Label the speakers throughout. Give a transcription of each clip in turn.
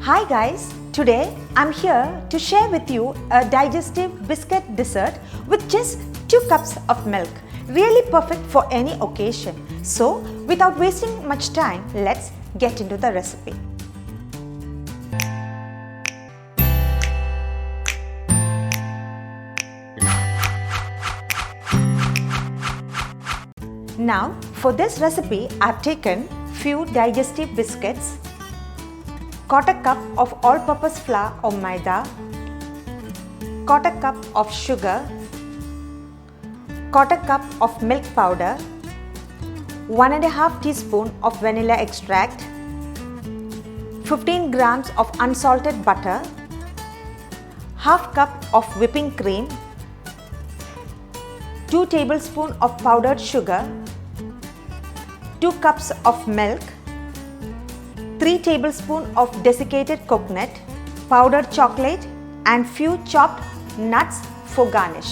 Speaker 1: Hi guys, today I'm here to share with you a digestive biscuit dessert with just 2 cups of milk. Really perfect for any occasion. So without wasting much time, let's get into the recipe. Now for this recipe I've taken few digestive biscuits, 1/4 cup of all-purpose flour or maida, 1/4 cup of sugar, 1/4 cup of milk powder, 1½ teaspoon of vanilla extract, 15 grams of unsalted butter, ½ cup of whipping cream, 2 tablespoons of powdered sugar, 2 cups of milk, 3 tablespoons of desiccated coconut, powdered chocolate and few chopped nuts for garnish.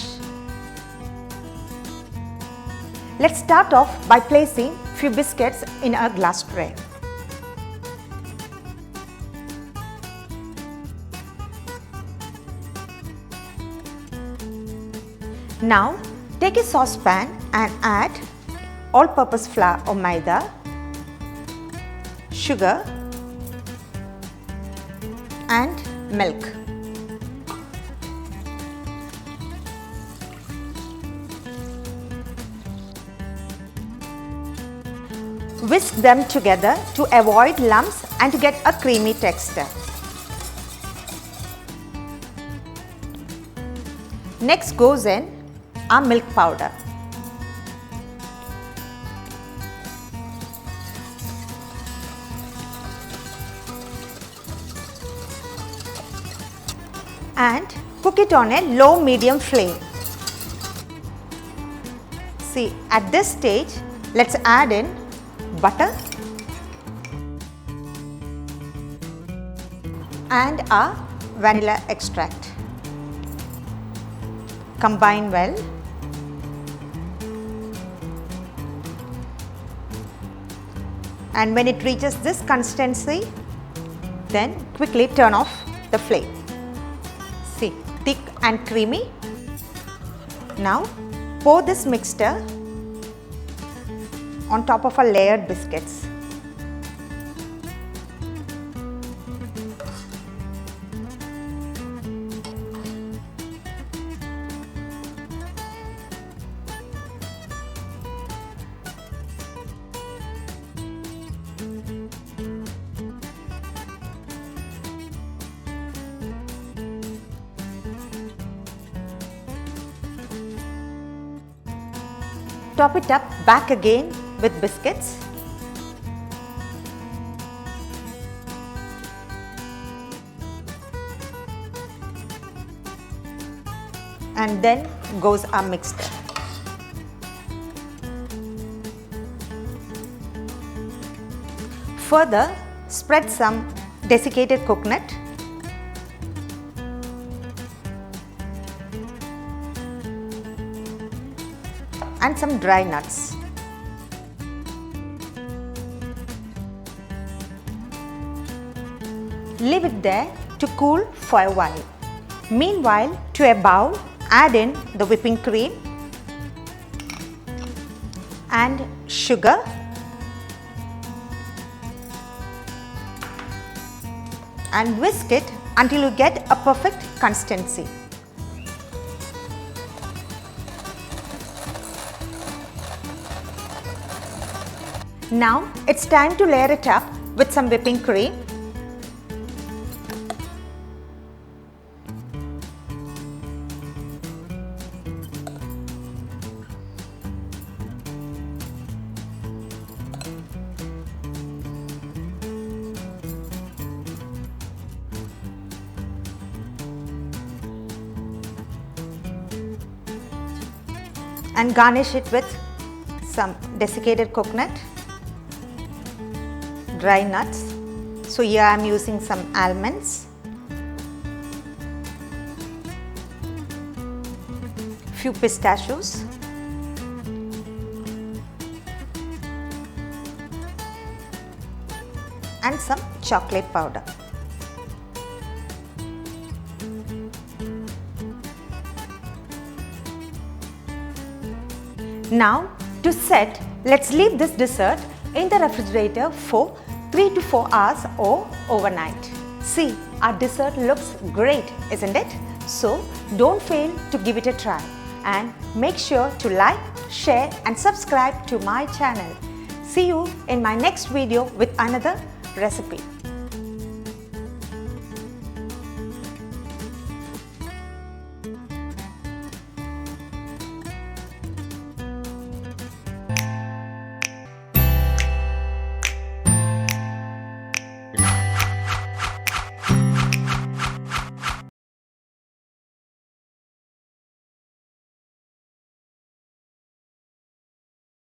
Speaker 1: Let's start off by placing few biscuits in a glass tray. Now take a saucepan and add all-purpose flour or maida, sugar and milk. Whisk them together to avoid lumps and to get a creamy texture. Next goes in our milk powder. And cook it on a low-medium flame. See, at this stage, let's add in butter and our vanilla extract. Combine well. And when it reaches this consistency, then quickly turn off the flame. See, thick and creamy. Now pour this mixture on top of our layered biscuits. Top it up back again with biscuits. And then goes our mixture. Further, spread some desiccated coconut, and some dry nuts. Leave it there to cool for a while. Meanwhile, to a bowl, add in the whipping cream and sugar and whisk it until you get a perfect consistency. Now it's time to layer it up with some whipping cream. And garnish it with some desiccated coconut, dry nuts. So here I am using some almonds, few pistachios, and some chocolate powder. Now to set, let's leave this dessert in the refrigerator for 3 to 4 hours or overnight. See, our dessert looks great, isn't it? So don't fail to give it a try and make sure to like, share and subscribe to my channel. See you in my next video with another recipe.